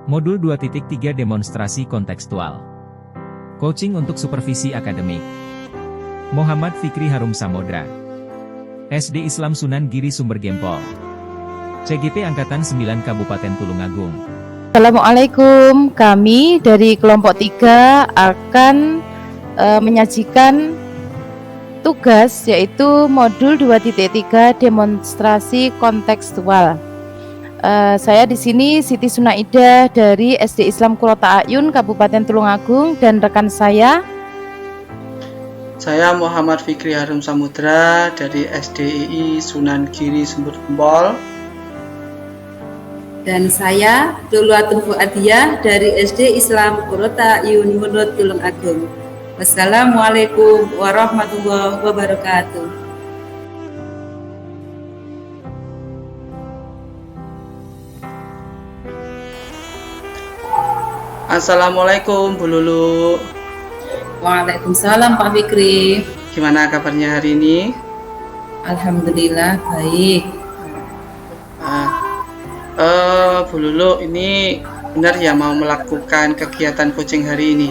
Modul 2.3 Demonstrasi kontekstual. Coaching untuk supervisi akademik. Muhammad Fikri Harum Samodra. SD Islam Sunan Giri Sumber Gempol. CGP Angkatan 9 Kabupaten Tulungagung. Assalamualaikum, kami dari kelompok 3 akan menyajikan tugas yaitu modul 2.3 demonstrasi kontekstual. Saya di sini Siti Sunaida dari SD Islam Qurrata A'yun Kabupaten Tulungagung dan rekan saya Muhammad Fikri Harum Samudra dari SDII Sunan Giri Sumber Gempol. Dan saya Dulwatun Fuadiyah dari SD Islam Qurrata A'yun Munut Tulungagung. Wassalamualaikum warahmatullahi wabarakatuh. Assalamualaikum Bu Lulu. Waalaikumsalam Pak Fikri. Gimana kabarnya hari ini? Alhamdulillah baik. Bu Lulu, ini benar ya mau melakukan kegiatan coaching hari ini?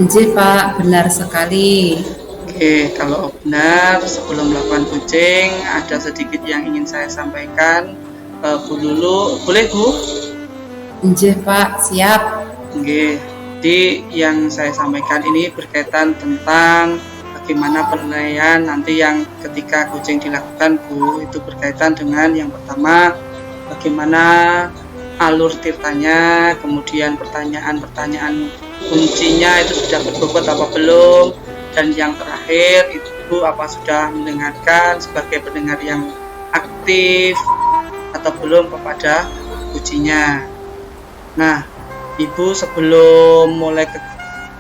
Nggih Pak, benar sekali. Oke, kalau benar sebelum melakukan coaching ada sedikit yang ingin saya sampaikan. Bu Lulu, boleh Bu? Nggih Pak, siap. Oke, jadi yang saya sampaikan ini berkaitan tentang bagaimana penilaian nanti yang ketika coaching dilakukan Bu. Itu berkaitan dengan yang pertama bagaimana alur tirtanya, kemudian pertanyaan-pertanyaan kuncinya itu sudah berbobot apa belum, dan yang terakhir itu Bu apa sudah mendengarkan sebagai pendengar yang aktif atau belum kepada coachingnya. Nah, Ibu sebelum mulai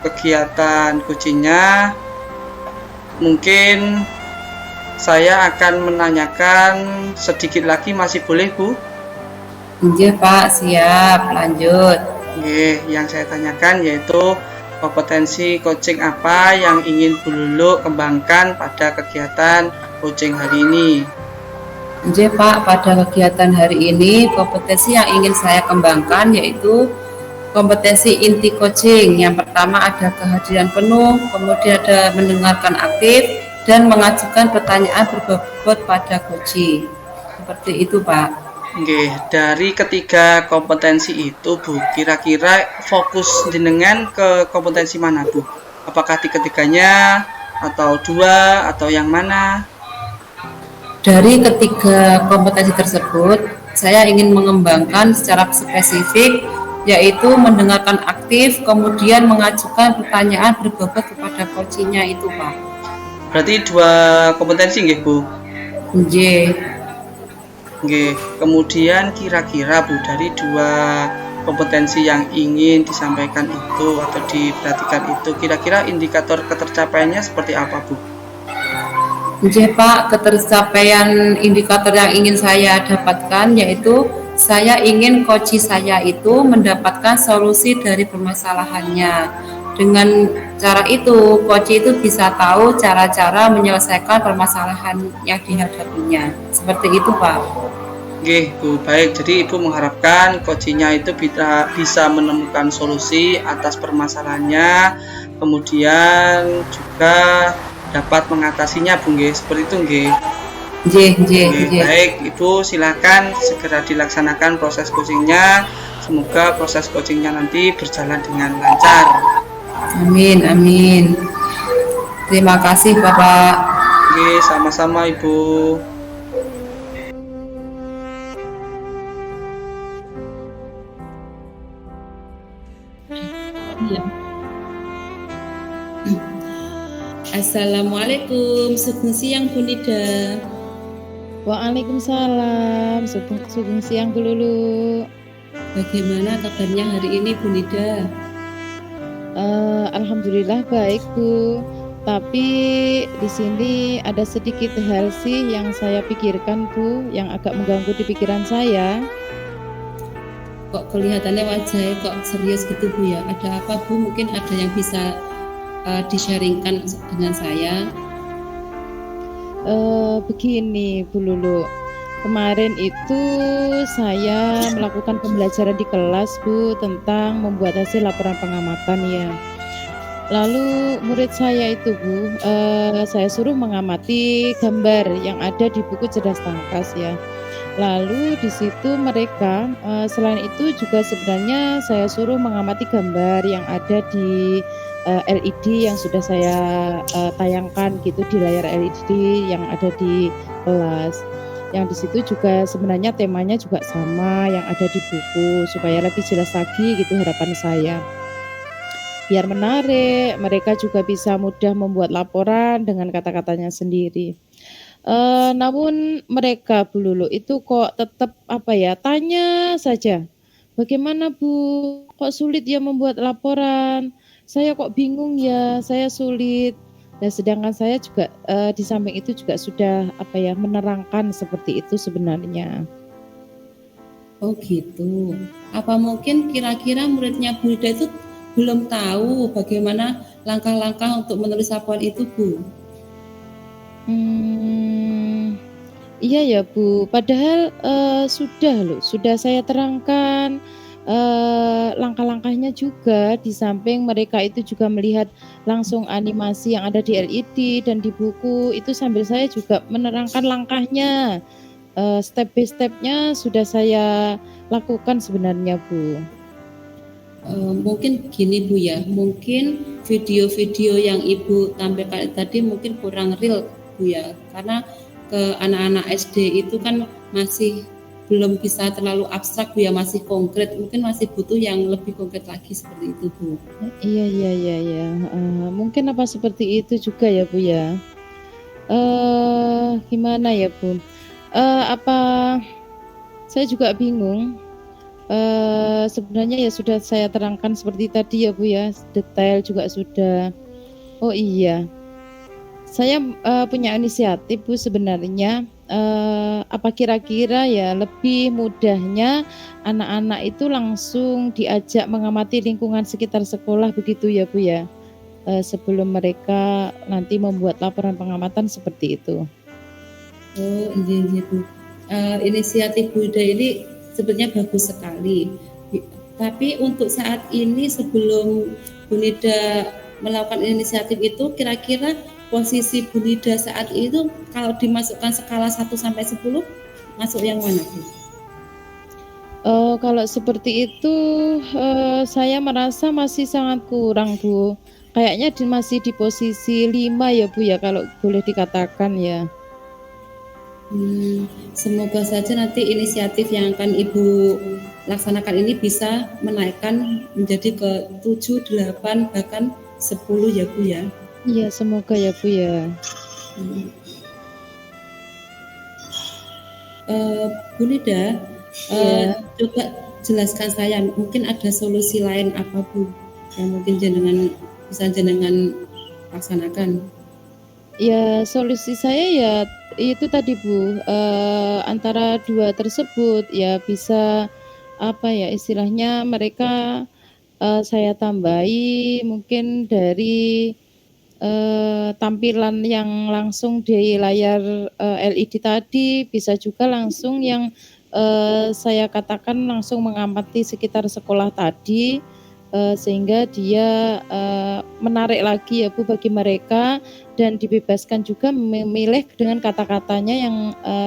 kegiatan coachingnya, mungkin saya akan menanyakan sedikit lagi, masih boleh Bu? Nggih Pak, siap, lanjut. Oke, yang saya tanyakan yaitu kompetensi coaching apa yang ingin Bu Lulu kembangkan pada kegiatan coaching hari ini? Nggih Pak, pada kegiatan hari ini kompetensi yang ingin saya kembangkan yaitu kompetensi inti coaching. Yang pertama ada kehadiran penuh, kemudian ada mendengarkan aktif dan mengajukan pertanyaan berbobot pada coaching. Seperti itu Pak. Oke, dari ketiga kompetensi itu Bu, kira-kira fokus jenengan ke kompetensi mana Bu? Apakah di ketiganya atau dua atau yang mana? Dari ketiga kompetensi tersebut, saya ingin mengembangkan secara spesifik yaitu mendengarkan aktif, kemudian mengajukan pertanyaan berbobot kepada coachingnya itu Pak. Berarti dua kompetensi nggih Bu? Nggih. Oke, kemudian kira-kira Bu dari dua kompetensi yang ingin disampaikan itu atau diperhatikan itu, kira-kira indikator ketercapaiannya seperti apa Bu? Nggih Pak, ketercapaian indikator yang ingin saya dapatkan yaitu saya ingin coach saya itu mendapatkan solusi dari permasalahannya. Dengan cara itu, coach itu bisa tahu cara-cara menyelesaikan permasalahan yang dihadapinya. Seperti itu Pak. Oke Bu, baik. Jadi Ibu mengharapkan coachnya itu bisa menemukan solusi atas permasalahannya, kemudian juga dapat mengatasinya Bu nggih, seperti itu nggih. Nggih. Baik, Ibu silakan segera dilaksanakan proses coachingnya. Semoga proses coachingnya nanti berjalan dengan lancar. Amin. Terima kasih Bapak. Oke, sama-sama Ibu. Assalamualaikum, sugeng siang Bu Nida. Waalaikumsalam, sugeng siang Bu Lulu. Bagaimana kabarnya hari ini Bu Nida? Alhamdulillah baik Bu. Tapi di sini ada sedikit hal sih yang saya pikirkan Bu, yang agak mengganggu di pikiran saya. Kok kelihatannya wajahnya kok serius gitu Bu ya? Ada apa Bu? Mungkin ada yang bisa di-sharingkan dengan saya. Begini Bu Lulu, Kemarin itu saya melakukan pembelajaran di kelas, Bu, tentang membuat hasil laporan pengamatan ya. Lalu murid saya itu, Bu, saya suruh mengamati gambar yang ada di buku Cerdas Tangkas ya. Lalu di situ mereka, selain itu juga sebenarnya saya suruh mengamati gambar yang ada di, LED yang sudah saya, tayangkan gitu di layar LED yang ada di kelas. Yang di situ juga sebenarnya temanya juga sama yang ada di buku, supaya lebih jelas lagi gitu harapan saya. Biar menarik, mereka juga bisa mudah membuat laporan dengan kata-katanya sendiri. Namun mereka, Bu Lulu, itu kok tetap, apa ya, tanya saja, "Bagaimana Bu, kok sulit ya membuat laporan? Saya kok bingung ya, saya sulit." Nah, sedangkan saya juga, di samping itu juga sudah, apa ya, menerangkan seperti itu sebenarnya. Oh gitu. Apa mungkin kira-kira muridnya Bu Ida itu belum tahu bagaimana langkah-langkah untuk menulis laporan itu, Bu? Mmm, iya ya, Bu, padahal, sudah loh, sudah saya terangkan, langkah-langkahnya juga, di samping mereka itu juga melihat langsung animasi yang ada di LED dan di buku, itu sambil saya juga menerangkan langkahnya, step by step-nya sudah saya lakukan sebenarnya, Bu. Mungkin gini Bu ya, mungkin video-video yang Ibu tampilkan tadi mungkin kurang real Bu ya, karena ke anak-anak SD itu kan masih belum bisa terlalu abstrak Bu ya, masih konkret, mungkin masih butuh yang lebih konkret lagi seperti itu Bu. Iya iya iya iya, heeh, mungkin apa seperti itu juga ya, Bu, ya? Gimana ya, Bu, apa saya juga bingung, sebenarnya ya sudah saya terangkan seperti tadi ya, Bu, ya, detail juga sudah. Oh iya, saya, punya inisiatif, Bu, sebenarnya, apa kira-kira ya lebih mudahnya anak-anak itu langsung diajak mengamati lingkungan sekitar sekolah begitu ya, Bu, ya? Sebelum mereka nanti membuat laporan pengamatan seperti itu. Oh iya iya Bu. Inisiatif Bu Ida ini sebenarnya bagus sekali. Tapi untuk saat ini sebelum Bu Nida melakukan inisiatif itu, kira-kira posisi Bu Nida saat itu kalau dimasukkan skala 1 sampai 10 masuk yang mana Bu? Kalau seperti itu, saya merasa masih sangat kurang, Bu. Kayaknya masih di posisi 5 ya, Bu, ya, kalau boleh dikatakan ya. Semoga saja nanti inisiatif yang akan Ibu laksanakan ini bisa menaikkan menjadi ke 7, 8, bahkan 10 ya Bu ya. Iya, semoga ya, Bu, ya. Bu Nida, Iya. coba jelaskan saya, mungkin ada solusi lain apa Bu yang mungkin bisa jenengan laksanakan? Ya, solusi saya ya itu tadi, Bu, antara 2 tersebut ya bisa, apa ya, istilahnya mereka, saya tambahi mungkin dari, tampilan yang langsung di layar, LED tadi, bisa juga langsung yang, saya katakan langsung mengamati sekitar sekolah tadi, sehingga dia, menarik lagi ya, Bu, bagi mereka dan dibebaskan juga memilih dengan kata-katanya yang,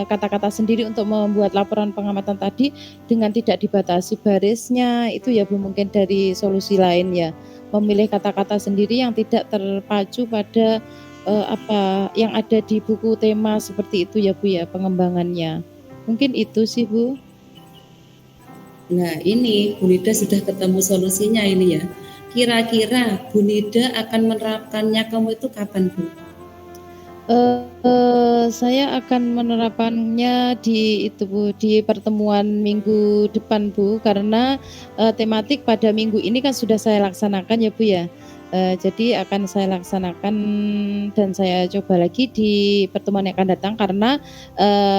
kata-kata sendiri untuk membuat laporan pengamatan tadi dengan tidak dibatasi barisnya, itu ya, Bu, mungkin dari solusi lain ya. Memilih kata-kata sendiri yang tidak terpacu pada, apa, yang ada di buku tema seperti itu ya, Bu, ya, pengembangannya. Mungkin itu sih, Bu. Nah ini Bu Nida sudah ketemu solusinya ini ya. Kira-kira Bu Nida akan menerapkannya kamu itu kapan Bu? Saya akan menerapkannya di itu, Bu, di pertemuan minggu depan, Bu, karena, tematik pada minggu ini kan sudah saya laksanakan ya, Bu, ya. Jadi akan saya laksanakan dan saya coba lagi di pertemuan yang akan datang karena,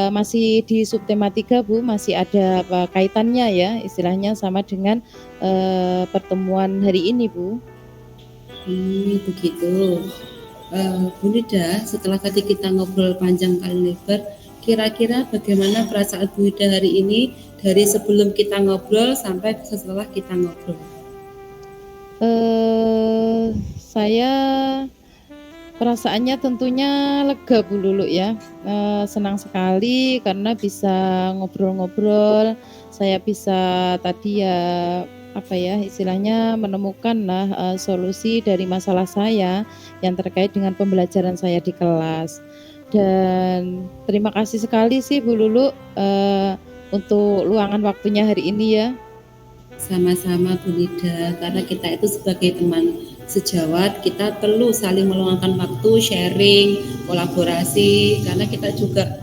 masih di subtema 3, Bu, masih ada apa, kaitannya ya, istilahnya sama dengan, pertemuan hari ini, Bu. Begitu. Bu Nida, setelah tadi kita ngobrol panjang kali lebar, Kira-kira bagaimana perasaan Bu Ida hari ini dari sebelum kita ngobrol sampai setelah kita ngobrol? Saya perasaannya tentunya lega Bu Lulu ya. Senang sekali karena bisa ngobrol-ngobrol. Saya bisa tadi ya istilahnya menemukan lah solusi dari masalah saya yang terkait dengan pembelajaran saya di kelas. Dan terima kasih sekali sih Bu Lulu untuk luangan waktunya hari ini ya. Sama-sama Bu Nida, karena kita itu sebagai teman sejawat, kita perlu saling meluangkan waktu, sharing, kolaborasi, karena kita juga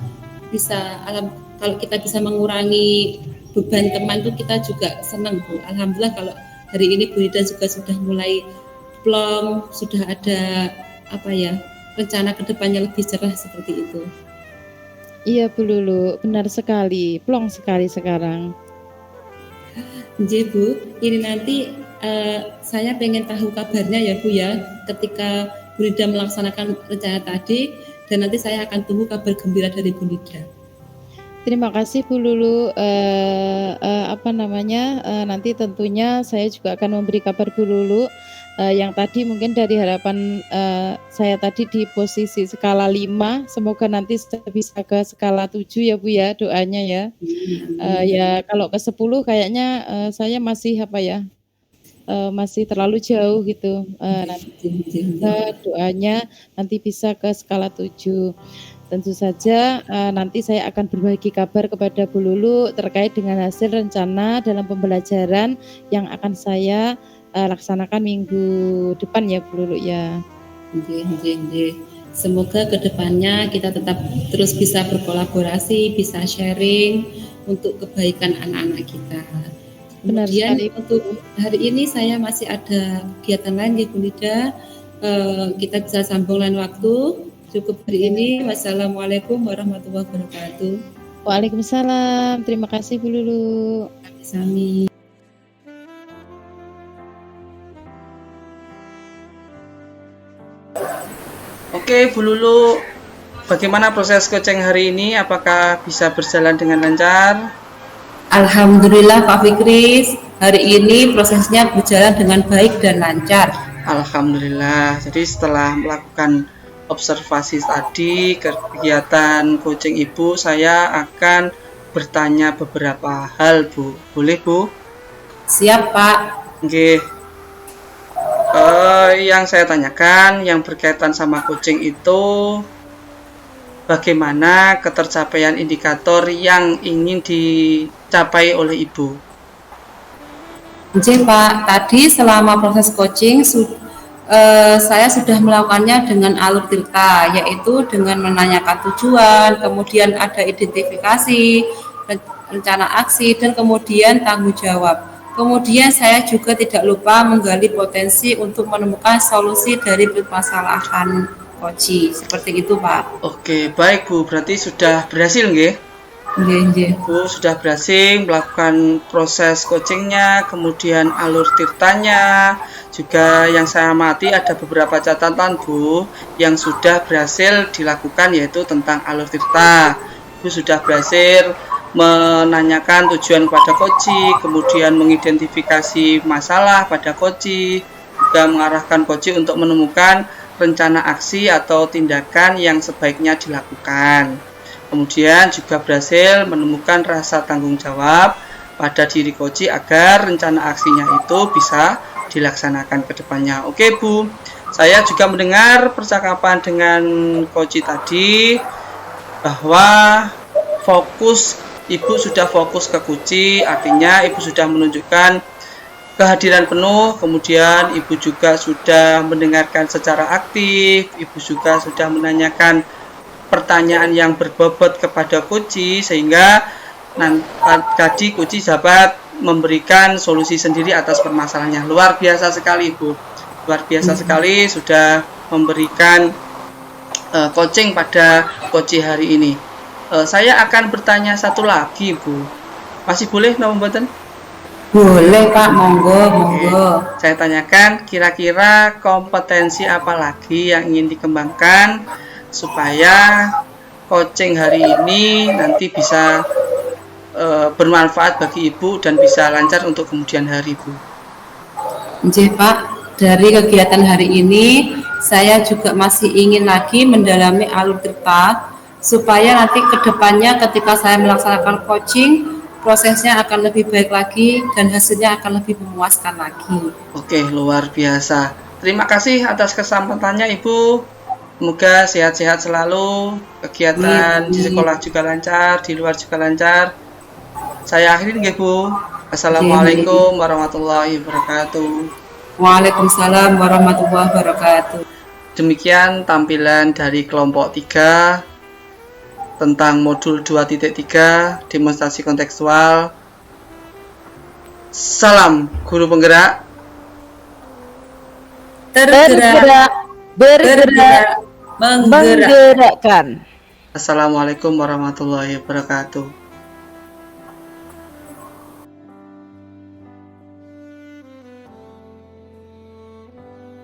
bisa, kalau kita bisa mengurangi beban teman itu kita juga senang Bu. Alhamdulillah kalau hari ini Bu Nida juga sudah mulai plong, sudah ada rencana kedepannya lebih cerah seperti itu. Iya Bu Lulu, benar sekali, plong sekali sekarang. Jadi Bu, ini nanti saya pengen tahu kabarnya ya Bu ya, ketika Bu Nida melaksanakan rencana tadi, dan nanti saya akan tunggu kabar gembira dari Bu Nida. Terima kasih Bu Lulu. Nanti tentunya saya juga akan memberi kabar Bu Lulu. Yang tadi mungkin dari harapan saya tadi di posisi skala 5, semoga nanti bisa ke skala 7 ya Bu ya, doanya ya. Ya kalau ke 10 kayaknya saya masih masih terlalu jauh gitu. Doanya nanti bisa ke skala 7. Tentu saja nanti saya akan berbagi kabar kepada Bu Lulu terkait dengan hasil rencana dalam pembelajaran yang akan saya laksanakan minggu depan ya Bu Lulu ya. Semoga kedepannya kita tetap terus bisa berkolaborasi, bisa sharing untuk kebaikan anak-anak kita. Kemudian untuk hari ini saya masih ada kegiatan lain ya Bu Nida. Kita bisa sambung lain waktu. Cukup hari ini. Wassalamualaikum warahmatullahi wabarakatuh. Waalaikumsalam. Terima kasih Bu Lulu. Sami. Oke Bu Lulu, bagaimana proses coaching hari ini? Apakah bisa berjalan dengan lancar? Alhamdulillah Pak Fikri, hari ini prosesnya berjalan dengan baik dan lancar. Alhamdulillah. Jadi setelah melakukan observasi tadi kegiatan coaching Ibu, saya akan bertanya beberapa hal Bu. Boleh Bu? Siap Pak. Oke. Yang saya tanyakan yang berkaitan sama coaching itu bagaimana ketercapaian indikator yang ingin dicapai oleh Ibu? Oke Pak, tadi selama proses coaching saya sudah melakukannya dengan alur tirta, yaitu dengan menanyakan tujuan, kemudian ada identifikasi, rencana aksi, dan kemudian tanggung jawab. Kemudian saya juga tidak lupa menggali potensi untuk menemukan solusi dari permasalahan coaching. Seperti itu Pak. Oke, baik Bu, berarti sudah berhasil nggih? Nggih. Bu sudah berhasil melakukan proses coachingnya, kemudian alur tirtanya. Juga yang saya amati ada beberapa catatan Bu yang sudah berhasil dilakukan, yaitu tentang alur tirta. Bu sudah berhasil menanyakan tujuan pada coaching, kemudian mengidentifikasi masalah pada coaching, juga mengarahkan coaching untuk menemukan rencana aksi atau tindakan yang sebaiknya dilakukan. Kemudian juga berhasil menemukan rasa tanggung jawab pada diri coaching agar rencana aksinya itu bisa dilaksanakan ke depannya. Oke Bu, saya juga mendengar percakapan dengan coaching tadi bahwa Ibu sudah fokus ke coaching, artinya Ibu sudah menunjukkan kehadiran penuh, kemudian Ibu juga sudah mendengarkan secara aktif, Ibu juga sudah menanyakan pertanyaan yang berbobot kepada coaching, sehingga tadi coaching dapat memberikan solusi sendiri atas permasalahannya. Luar biasa sekali Ibu, luar biasa sekali sudah memberikan coaching pada coaching hari ini. Saya akan bertanya satu lagi Bu, masih boleh no mboten? Boleh Pak, monggo. Saya tanyakan kira-kira kompetensi apa lagi yang ingin dikembangkan supaya coaching hari ini nanti bisa bermanfaat bagi Ibu dan bisa lancar untuk kemudian hari, Bu. Nggih, Pak. Dari kegiatan hari ini, saya juga masih ingin lagi mendalami alur tirta supaya nanti ke depannya ketika saya melaksanakan coaching, prosesnya akan lebih baik lagi dan hasilnya akan lebih memuaskan lagi. Oke, luar biasa. Terima kasih atas kesempatannya, Ibu. Semoga sehat-sehat selalu, kegiatan di sekolah juga lancar, di luar juga lancar. Saya akhiri nggih, Bu. Assalamualaikum warahmatullahi wabarakatuh. Waalaikumsalam warahmatullahi wabarakatuh. Demikian tampilan dari kelompok 3 tentang modul 2.3 demonstrasi kontekstual. Salam guru penggerak. Tergerak, bergerak, menggerak. menggerakkan. Assalamualaikum warahmatullahi wabarakatuh.